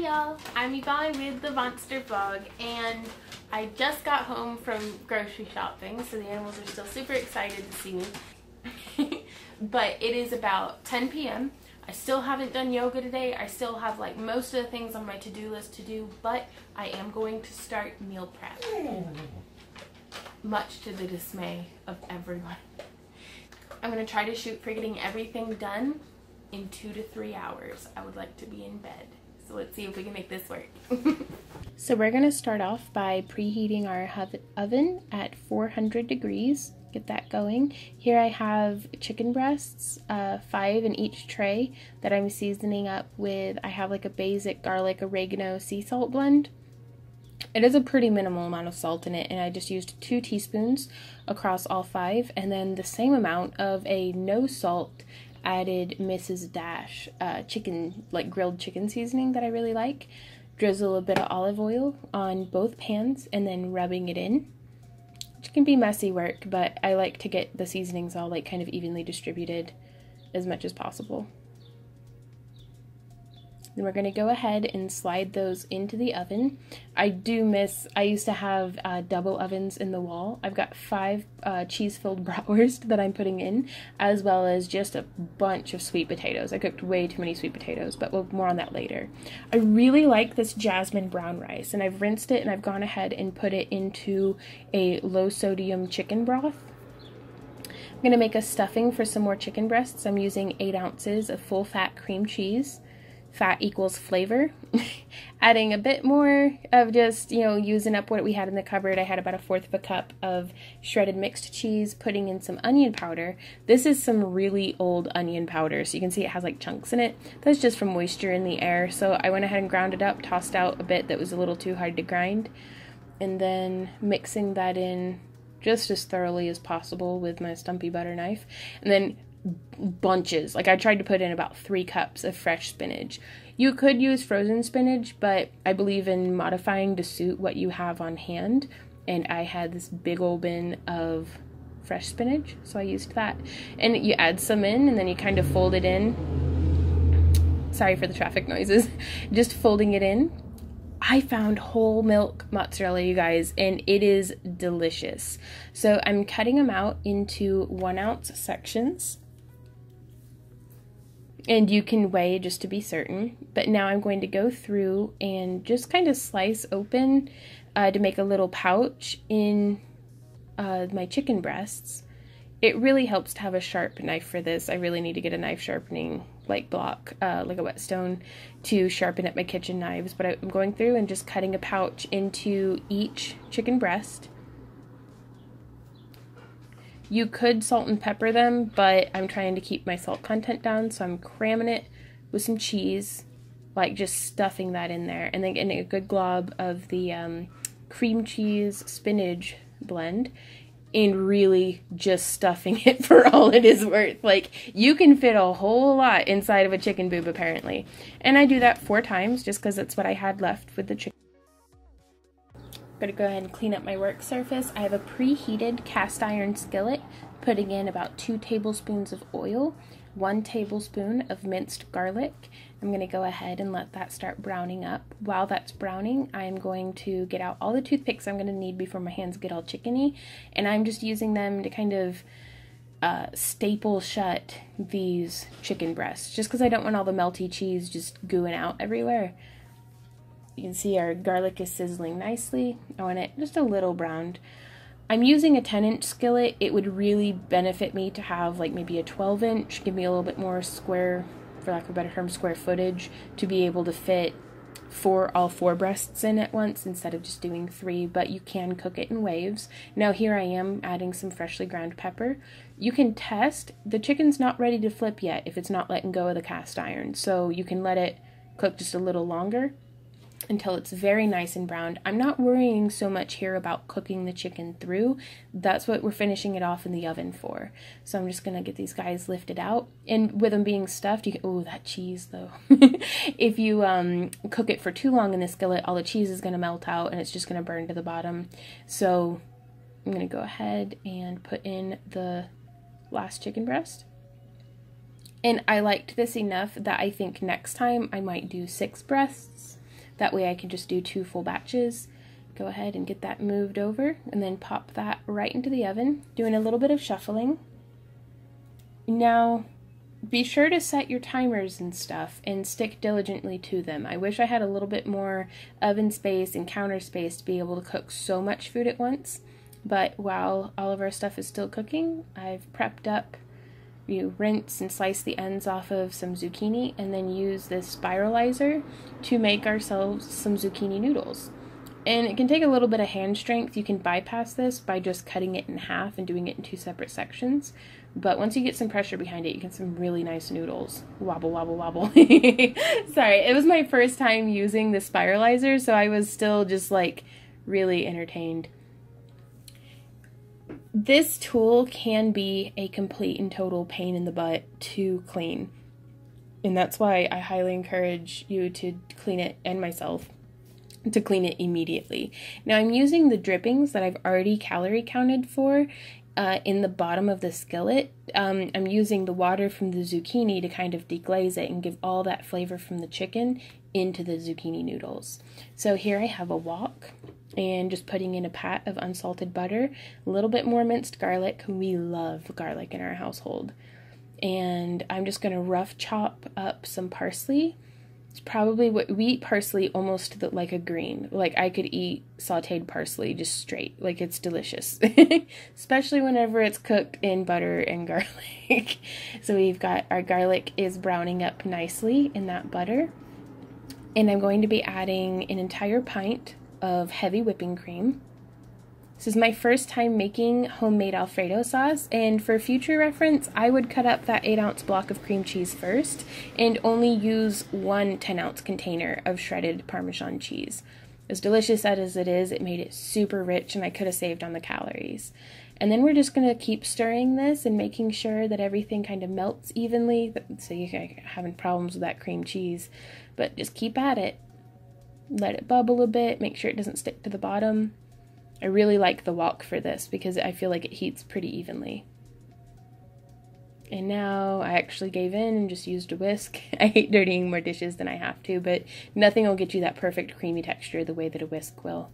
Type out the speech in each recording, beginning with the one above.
y'all, I'm Yvonne with the Vonster vlog, and I just got home from grocery shopping, so the animals are still super excited to see me. But it is about 10 p.m. I still haven't done yoga today. I still have like most of the things on my to-do list to do, but I am going to start meal prep. Much to the dismay of everyone. I'm going to try to shoot for getting everything done in 2 to 3 hours. I would like to be in bed. So let's see if we can make this work. So we're going to start off by preheating our oven at 400 degrees. Get that going. Here I have chicken breasts, 5 in each tray that I'm seasoning up with. I have like a basic garlic, oregano, sea salt blend. It is a pretty minimal amount of salt in it, and I just used 2 teaspoons across all 5, and then the same amount of a no salt added Mrs. Dash chicken, like grilled chicken seasoning that I really like. Drizzle a bit of olive oil on both pans and then rubbing it in, which can be messy work, but I like to get the seasonings all like kind of evenly distributed as much as possible. Then we're going to go ahead and slide those into the oven. I used to have double ovens in the wall. I've got 5 cheese-filled bratwurst that I'm putting in, as well as just a bunch of sweet potatoes. I cooked way too many sweet potatoes, but we'll more on that later. I really like this jasmine brown rice, and I've rinsed it and I've gone ahead and put it into a low-sodium chicken broth. I'm going to make a stuffing for some more chicken breasts. I'm using 8 ounces of full-fat cream cheese. Fat equals flavor. Adding a bit more of just, using up what we had in the cupboard. I had about 1/4 of a cup of shredded mixed cheese, putting in some onion powder. This is some really old onion powder, so you can see it has like chunks in it. That's just from moisture in the air. So I went ahead and ground it up, tossed out a bit that was a little too hard to grind, and then mixing that in just as thoroughly as possible with my stumpy butter knife. And then bunches, like I tried to put in about 3 cups of fresh spinach. You could use frozen spinach, but I believe in modifying to suit what you have on hand, and I had this big old bin of fresh spinach, so I used that. And you add some in, and then you kind of fold it in. Sorry for the traffic noises. Just folding it in. I found whole milk mozzarella, you guys, and it is delicious. So I'm cutting them out into 1 ounce sections. And you can weigh just to be certain. But now I'm going to go through and just kind of slice open to make a little pouch in my chicken breasts. It really helps to have a sharp knife for this. I really need to get a knife sharpening block, like a whetstone, to sharpen up my kitchen knives. But I'm going through and just cutting a pouch into each chicken breast. You could salt and pepper them, but I'm trying to keep my salt content down, so I'm cramming it with some cheese, like just stuffing that in there, and then getting a good glob of the cream cheese spinach blend, and really just stuffing it for all it is worth. Like, you can fit a whole lot inside of a chicken boob, apparently. And I do that 4 times, just because that's what I had left with the chicken. I'm going to go ahead and clean up my work surface. I have a preheated cast iron skillet, putting in about 2 tablespoons of oil, 1 tablespoon of minced garlic. I'm going to go ahead and let that start browning up. While that's browning, I'm going to get out all the toothpicks I'm going to need before my hands get all chickeny, and I'm just using them to kind of staple shut these chicken breasts, just because I don't want all the melty cheese just gooing out everywhere. You can see our garlic is sizzling nicely. I want it just a little browned. I'm using a 10-inch skillet. It would really benefit me to have like maybe a 12-inch, give me a little bit more square, for lack of a better term, square footage, to be able to fit all 4 breasts in at once instead of just doing 3, but you can cook it in waves. Now here I am adding some freshly ground pepper. You can test. The chicken's not ready to flip yet if it's not letting go of the cast iron, so you can let it cook just a little longer until it's very nice and browned. I'm not worrying so much here about cooking the chicken through. That's what we're finishing it off in the oven for. So I'm just going to get these guys lifted out. And with them being stuffed, you can, oh, that cheese though. If you cook it for too long in the skillet, all the cheese is going to melt out and it's just going to burn to the bottom. So I'm going to go ahead and put in the last chicken breast. And I liked this enough that I think next time I might do 6 breasts. That way I can just do 2 full batches. Go ahead and get that moved over and then pop that right into the oven, doing a little bit of shuffling. Now, be sure to set your timers and stuff and stick diligently to them. I wish I had a little bit more oven space and counter space to be able to cook so much food at once, but while all of our stuff is still cooking, I've prepped up. You rinse and slice the ends off of some zucchini and then use this spiralizer to make ourselves some zucchini noodles. And it can take a little bit of hand strength. You can bypass this by just cutting it in half and doing it in 2 separate sections. But once you get some pressure behind it, you get some really nice noodles. Wobble, wobble, wobble. Sorry, it was my first time using the spiralizer, so I was still just like really entertained. This tool can be a complete and total pain in the butt to clean. And that's why I highly encourage you to clean it, and myself, to clean it immediately. Now I'm using the drippings that I've already calorie counted for in the bottom of the skillet. I'm using the water from the zucchini to kind of deglaze it and give all that flavor from the chicken into the zucchini noodles. So here I have a wok and just putting in a pat of unsalted butter, a little bit more minced garlic. We love garlic in our household. And I'm just going to rough chop up some parsley. It's probably what we eat parsley almost like a green. Like I could eat sauteed parsley just straight. Like it's delicious. Especially whenever it's cooked in butter and garlic. So we've got our garlic is browning up nicely in that butter. And I'm going to be adding an entire pint of heavy whipping cream. This is my first time making homemade Alfredo sauce, and for future reference, I would cut up that 8-ounce block of cream cheese first and only use 1 10-ounce container of shredded Parmesan cheese. As delicious as it is, it made it super rich and I could have saved on the calories. And then we're just going to keep stirring this and making sure that everything kind of melts evenly, so you're having problems with that cream cheese, but just keep at it. Let it bubble a bit, make sure it doesn't stick to the bottom. I really like the wok for this because I feel like it heats pretty evenly. And now I actually gave in and just used a whisk. I hate dirtying more dishes than I have to, but nothing will get you that perfect creamy texture the way that a whisk will.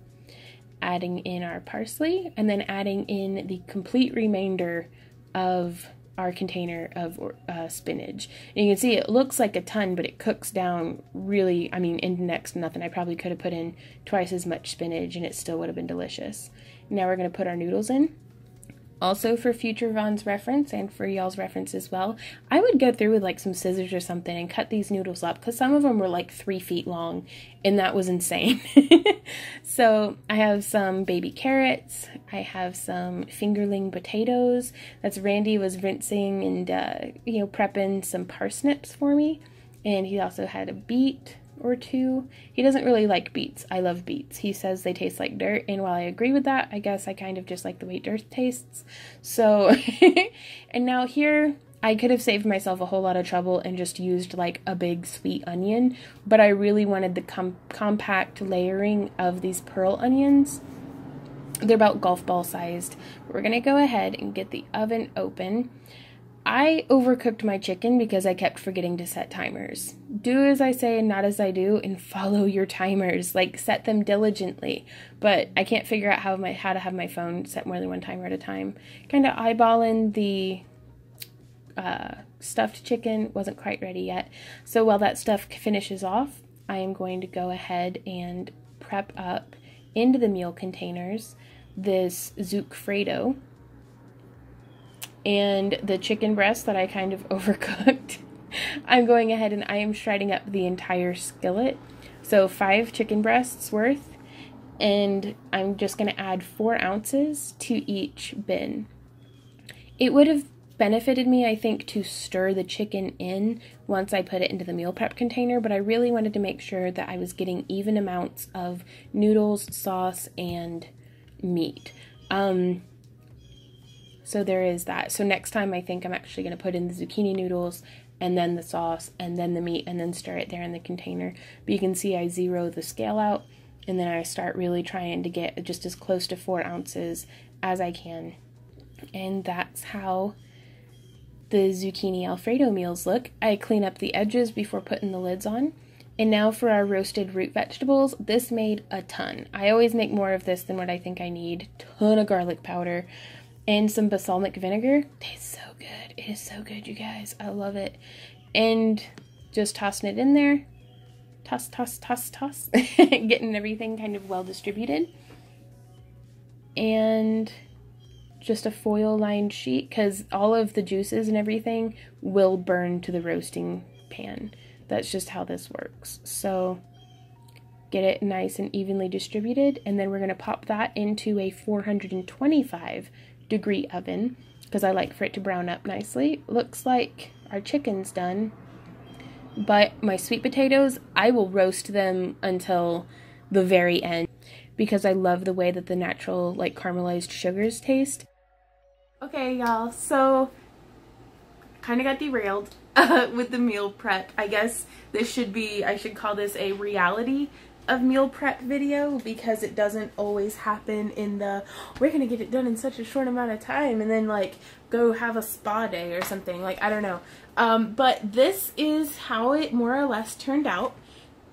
Adding in our parsley and then adding in the complete remainder of our container of spinach. And you can see it looks like a ton, but it cooks down really, into next to nothing. I probably could have put in twice as much spinach and it still would have been delicious. Now we're going to put our noodles in. Also for future Von's reference and for y'all's reference as well, I would go through with like some scissors or something and cut these noodles up because some of them were like 3 feet long and that was insane. So I have some baby carrots, I have some fingerling potatoes. That's Randy was rinsing and prepping some parsnips for me, and he also had a beet or 2. He doesn't really like beets. I love beets. He says they taste like dirt, and while I agree with that, I guess I kind of just like the way dirt tastes. So, and now here, I could have saved myself a whole lot of trouble and just used like a big sweet onion, but I really wanted the compact layering of these pearl onions. They're about golf ball sized. We're gonna go ahead and get the oven open. I overcooked my chicken because I kept forgetting to set timers. Do as I say and not as I do, and follow your timers. Like, set them diligently. But I can't figure out how to have my phone set more than 1 timer at a time. Kind of eyeballing the stuffed chicken. Wasn't quite ready yet. So while that stuff finishes off, I am going to go ahead and prep up into the meal containers this Zucchini and the chicken breast that I kind of overcooked. I'm going ahead and I am shredding up the entire skillet. So 5 chicken breasts worth, and I'm just going to add 4 ounces to each bin. It would have benefited me, I think, to stir the chicken in once I put it into the meal prep container, but I really wanted to make sure that I was getting even amounts of noodles, sauce, and meat. So there is that. So next time I think I'm actually going to put in the zucchini noodles and then the sauce and then the meat and then stir it there in the container. But you can see I zero the scale out and then I start really trying to get just as close to 4 ounces as I can. And that's how the zucchini Alfredo meals look. I clean up the edges before putting the lids on. And now for our roasted root vegetables. This made a ton. I always make more of this than what I think I need. Ton of garlic powder and some balsamic vinegar. It's so good. It is so good, you guys. I love it. And just tossing it in there. Toss, toss, toss, toss. Getting everything kind of well distributed. And just a foil lined sheet, because all of the juices and everything will burn to the roasting pan. That's just how this works. So get it nice and evenly distributed, and then we're going to pop that into a 425-degree oven because I like for it to brown up nicely. Looks like our chicken's done, but my sweet potatoes, I will roast them until the very end because I love the way that the natural like caramelized sugars taste. Okay, y'all, so kind of got derailed with the meal prep. I guess this should be, I should call this a reality of meal prep video because it doesn't always happen in the, we're gonna get it done in such a short amount of time and then like go have a spa day or something, like I don't know. But this is how it more or less turned out.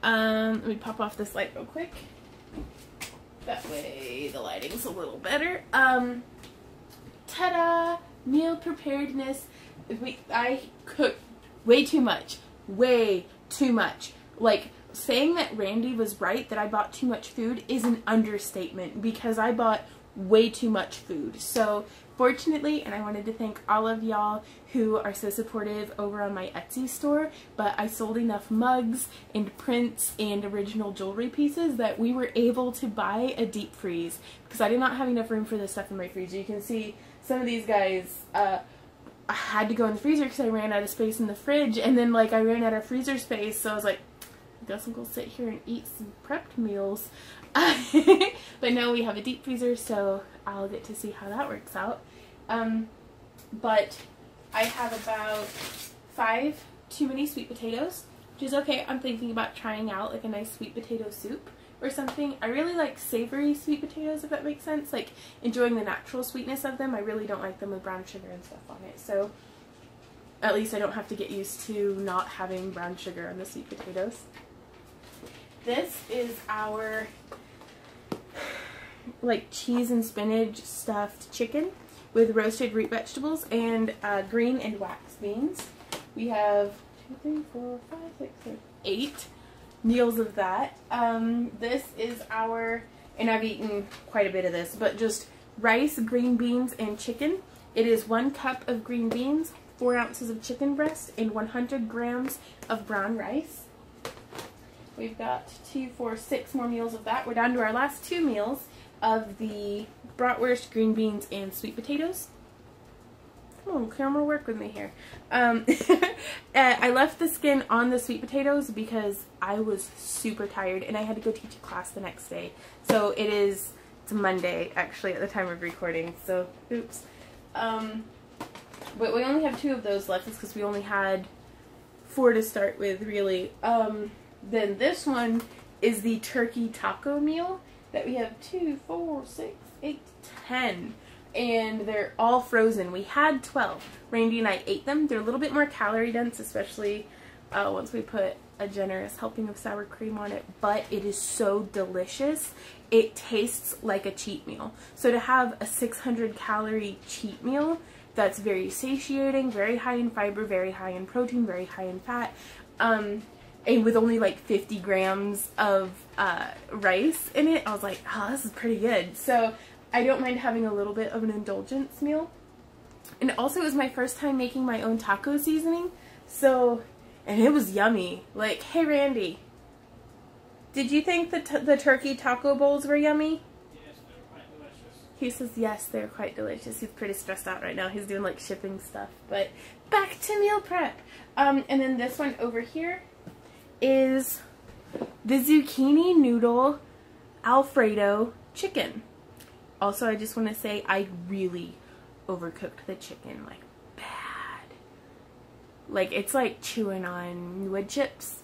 Let me pop off this light real quick. That way the lighting's a little better. Ta-da! Meal preparedness. I cooked way too much. Way too much. Like, saying that Randy was right that I bought too much food is an understatement because I bought way too much food. So, fortunately, and I wanted to thank all of y'all who are so supportive over on my Etsy store, but I sold enough mugs and prints and original jewelry pieces that we were able to buy a deep freeze because I did not have enough room for this stuff in my freezer. You can see some of these guys, I had to go in the freezer because I ran out of space in the fridge, and then like I ran out of freezer space, so I was like, I guess I'm gonna sit here and eat some prepped meals. But now we have a deep freezer, so I'll get to see how that works out. But I have about 5 too many sweet potatoes, which is okay. I'm thinking about trying out like a nice sweet potato soup or something. I really like savory sweet potatoes, if that makes sense, like enjoying the natural sweetness of them. I really don't like them with brown sugar and stuff on it, so at least I don't have to get used to not having brown sugar on the sweet potatoes. This is our like cheese and spinach stuffed chicken with roasted root vegetables and green and wax beans. We have 2, 3, 4, 5, 6, 7, 8 meals of that. This is our, and I've eaten quite a bit of this, but just rice, green beans, and chicken. It is 1 cup of green beans, 4 ounces of chicken breast, and 100 grams of brown rice. We've got 2, 4, 6 more meals of that. We're down to our last 2 meals of the bratwurst, green beans, and sweet potatoes. Come on, camera, work with me here. I left the skin on the sweet potatoes because I was super tired and I had to go teach a class the next day. So it's Monday actually at the time of recording, so oops. But we only have 2 of those left because we only had 4 to start with, really. Then this one is the turkey taco meal that we have 2, 4, 6, 8, 10. And they're all frozen. We had 12. Randy and I ate them. They're a little bit more calorie dense, especially once we put a generous helping of sour cream on it, but it is so delicious. It tastes like a cheat meal. So to have a 600 calorie cheat meal that's very satiating, very high in fiber, very high in protein, very high in fat, and with only like 50 grams of rice in it, I was like, oh, this is pretty good. So I don't mind having a little bit of an indulgence meal. And also it was my first time making my own taco seasoning, so, and it was yummy. Like, hey Randy, did you think the turkey taco bowls were yummy? Yes, they're quite delicious. He says yes, they're quite delicious. He's pretty stressed out right now. He's doing like shipping stuff. But back to meal prep. And then this one over here is the zucchini noodle Alfredo chicken. Also, I just want to say I really overcooked the chicken, like bad. Like, it's like chewing on wood chips.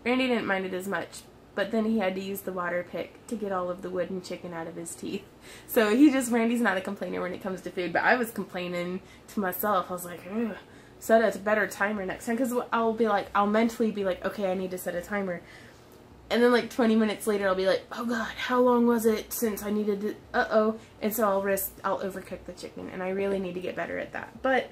Randy didn't mind it as much, but then he had to use the water pick to get all of the wooden chicken out of his teeth. So Randy's not a complainer when it comes to food, but I was complaining to myself. I was like, ugh, set a better timer next time, because I'll mentally be like, okay, I need to set a timer. And then like 20 minutes later, I'll be like, oh god, how long was it since I needed to, uh-oh. And so I'll overcook the chicken, and I really need to get better at that. But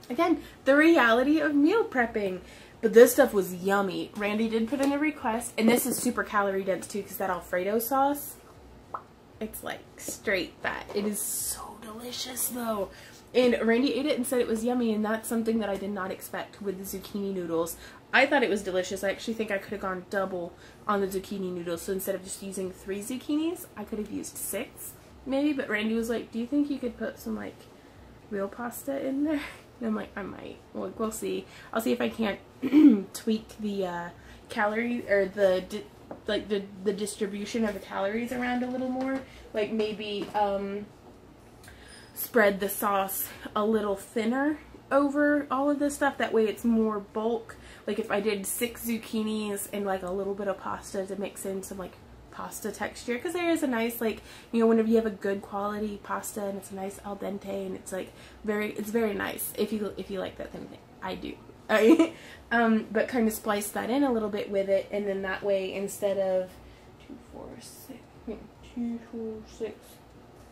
again, the reality of meal prepping. But this stuff was yummy. Randy did put in a request, and this is super calorie dense too, because that Alfredo sauce, it's like straight fat. It is so delicious though. And Randy ate it and said it was yummy, and that's something that I did not expect with the zucchini noodles. I thought it was delicious. I actually think I could have gone double on the zucchini noodles, so instead of just using 3 zucchinis, I could have used 6 maybe. But Randy was like, do you think you could put some like real pasta in there? And I'm like, I might. Well, we'll see. I'll see if I can't tweak the calories, or the distribution of the calories around a little more. Like maybe spread the sauce a little thinner over all of this stuff. That way it's more bulk. Like if I did 6 zucchinis and like a little bit of pasta to mix in some like pasta texture, because there is a nice, like, you know, whenever you have a good quality pasta and it's a nice al dente and it's like very nice, if you like that kind of thing. I do. But kind of splice that in a little bit with it, and then that way, instead of 2, 4, 6,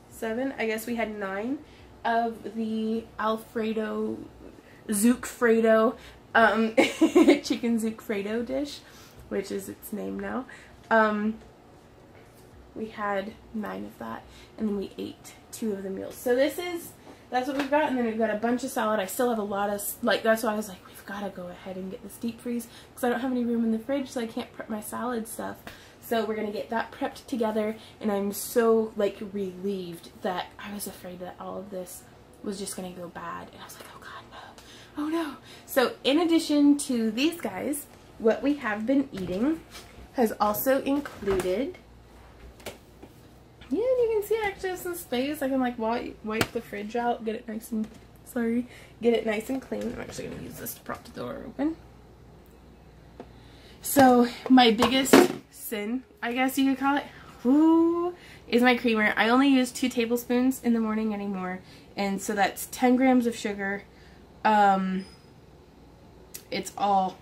7, I guess we had 9 of the Alfredo Zucfredo chicken Zucfredo dish, which is its name now. We had 9 of that, and then we ate 2 of the meals. So that's what we've got, and then we've got a bunch of salad. I still have a lot of, like, that's why I was like, we've got to go ahead and get this deep freeze, because I don't have any room in the fridge, so I can't prep my salad stuff. So we're going to get that prepped together, and I'm so, like, relieved that I was afraid that all of this was just going to go bad, and I was like, oh god, no, oh no. So in addition to these guys, what we have been eating has also included, yeah, you can see I actually have some space. I can like wipe the fridge out, get it nice and, get it nice and clean. I'm actually going to use this to prop the door open. So my biggest sin, I guess you could call it, is my creamer. I only use 2 tablespoons in the morning anymore, and so that's 10 grams of sugar. It's all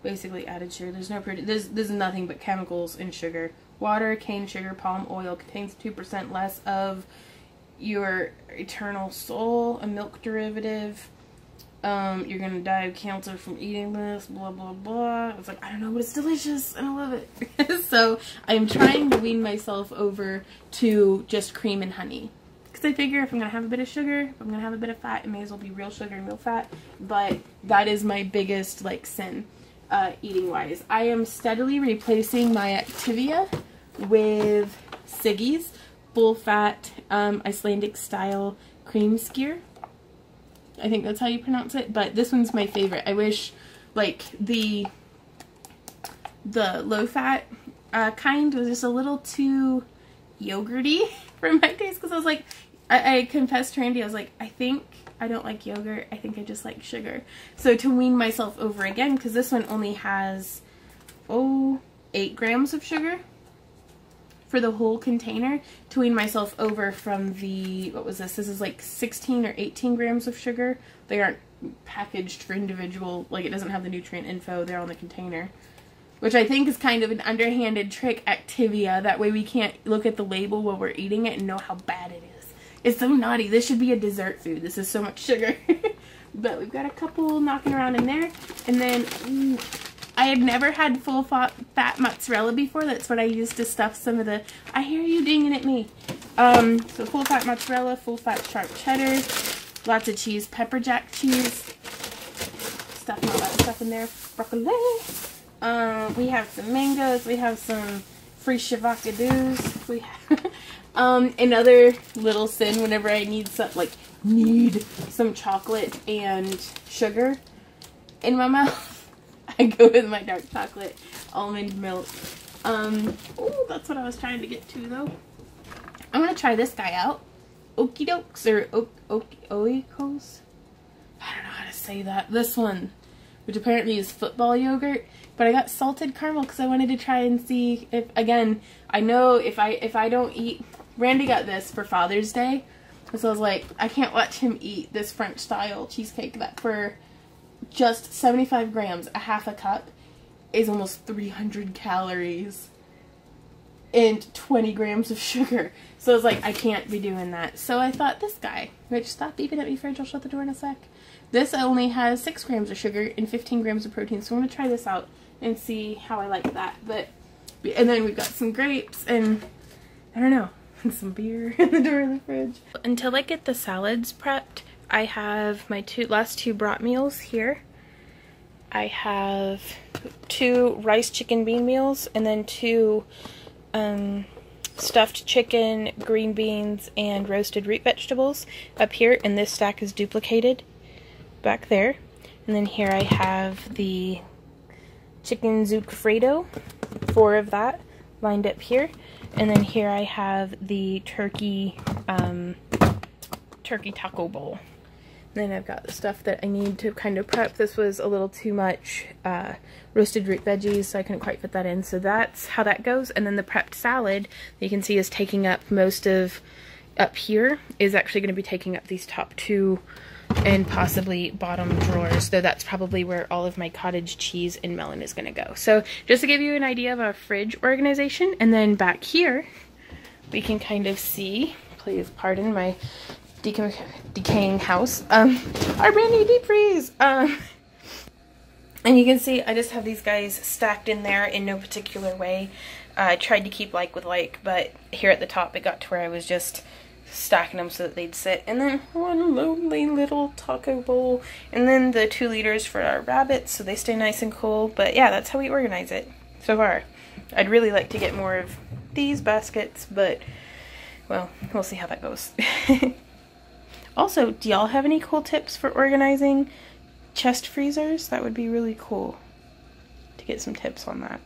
basically added sugar. There's no there's nothing but chemicals in sugar. Water, cane sugar, palm oil contains 2% less of your eternal soul, a milk derivative. You're gonna die of cancer from eating this, blah blah blah. I was like, I don't know, but it's delicious and I love it. So I'm trying to wean myself over to just cream and honey, because I figure if I'm gonna have a bit of sugar, if I'm gonna have a bit of fat, it may as well be real sugar and real fat. But that is my biggest like sin, eating wise. I am steadily replacing my Activia with Siggy's full fat Icelandic style cream skyr. I think that's how you pronounce it, but this one's my favorite. I wish like the low fat kind was just a little too yogurty for my taste, because I was like, I confessed to Randy, I was like, I think I don't like yogurt, I think I just like sugar. So to wean myself over again, because this one only has 8 grams of sugar for the whole container, to wean myself over from the, what was this? This is like 16 or 18 grams of sugar. They aren't packaged for individual, like it doesn't have the nutrient info there on the container, which I think is kind of an underhanded trick, Activia. That way we can't look at the label while we're eating it and know how bad it is. It's so naughty. This should be a dessert food. This is so much sugar. But we've got a couple knocking around in there. And then, I had never had full fat mozzarella before. That's what I used to stuff some of the, I hear you dinging at me. So full fat mozzarella, full fat sharp cheddar, lots of cheese, pepper jack cheese, stuffing all that stuff in there. Broccoli. We have some mangoes, we have some free shavakadoos, we have another little sin whenever I need some chocolate and sugar in my mouth. I go with my dark chocolate almond milk. Oh, that's what I was trying to get to though. I'm gonna try this guy out. Okie dokes, or oikos? I don't know how to say that. This one, which apparently is football yogurt, but I got salted caramel because I wanted to try and see if, again, I know if I don't eat, Randy got this for Father's Day, So I was like, I can't watch him eat this French style cheesecake that for just 75 grams, a half a cup, is almost 300 calories and 20 grams of sugar. So I was like, I can't be doing that. So I thought this guy, which, stop beeping at me, fridge, I'll shut the door in a sec. This only has 6 grams of sugar and 15 grams of protein. So I'm going to try this out and see how I like that. And then we've got some grapes and, I don't know, some beer in the door of the fridge. Until I get the salads prepped, I have my last two brat meals here. I have 2 rice chicken bean meals and then 2 stuffed chicken, green beans, and roasted root vegetables up here, and this stack is duplicated back there. And then here I have the chicken zucchini, 4 of that lined up here. And then here I have the turkey taco bowl. And then I've got the stuff that I need to kind of prep. This was a little too much roasted root veggies, so I couldn't quite fit that in. So that's how that goes. And then the prepped salad that you can see is taking up most of up here is actually going to be taking up these top 2 and possibly bottom drawers. So that's probably where all of my cottage cheese and melon is going to go. So just to give you an idea of our fridge organization. And then back here, we can kind of see, please pardon my decaying house, our brand new deep freeze. And you can see I just have these guys stacked in there in no particular way. I tried to keep like with like, but here at the top it got to where I was just stacking them so that they'd sit. And then one lonely little taco bowl, and then the 2 liters for our rabbits so they stay nice and cool. But yeah, that's how we organize it so far. I'd really like to get more of these baskets, but well, we'll see how that goes. Also, do y'all have any cool tips for organizing chest freezers? That would be really cool to get some tips on that.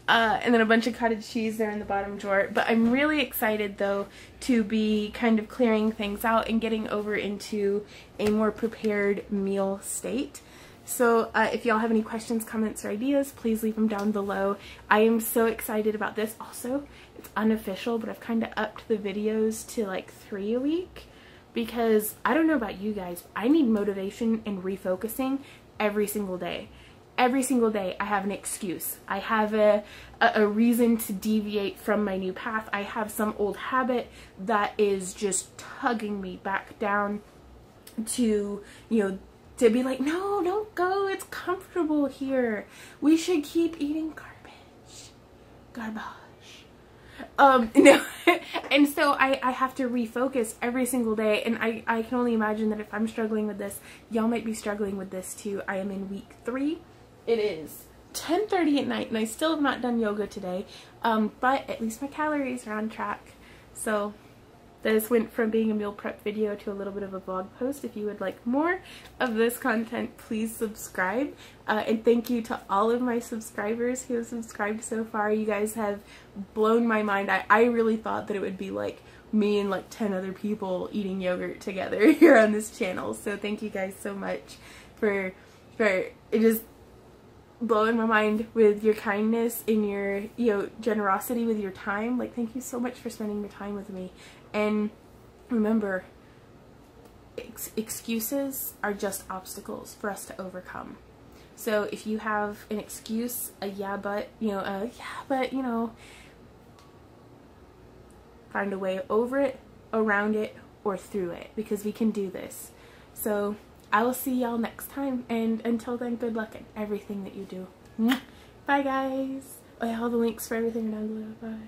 And then a bunch of cottage cheese there in the bottom drawer. But I'm really excited, though, to be kind of clearing things out and getting over into a more prepared meal state. So if y'all have any questions, comments, or ideas, please leave them down below. I am so excited about this. Also, it's unofficial, but I've kind of upped the videos to like 3 a week. Because I don't know about you guys, I need motivation and refocusing every single day. Every single day I have an excuse. I have a reason to deviate from my new path. I have some old habit that is just tugging me back down to, you know, to be like, no, don't go. It's comfortable here. We should keep eating garbage. No. And so I have to refocus every single day, and I can only imagine that if I'm struggling with this, y'all might be struggling with this too. I am in week 3. It is 10:30 at night, and I still have not done yoga today, but at least my calories are on track. So this went from being a meal prep video to a little bit of a blog post. If you would like more of this content, please subscribe. And thank you to all of my subscribers who have subscribed so far. You guys have blown my mind. I really thought that it would be like me and like 10 other people eating yogurt together here on this channel. So thank you guys so much for it just blowing my mind with your kindness and your, you know, generosity with your time. Like, thank you so much for spending your time with me. And remember, excuses are just obstacles for us to overcome. So if you have an excuse, find a way over it, around it, or through it, because we can do this. So I will see y'all next time, and until then, good luck in everything that you do. Bye guys. Oh yeah, all the links for everything are down below. Bye.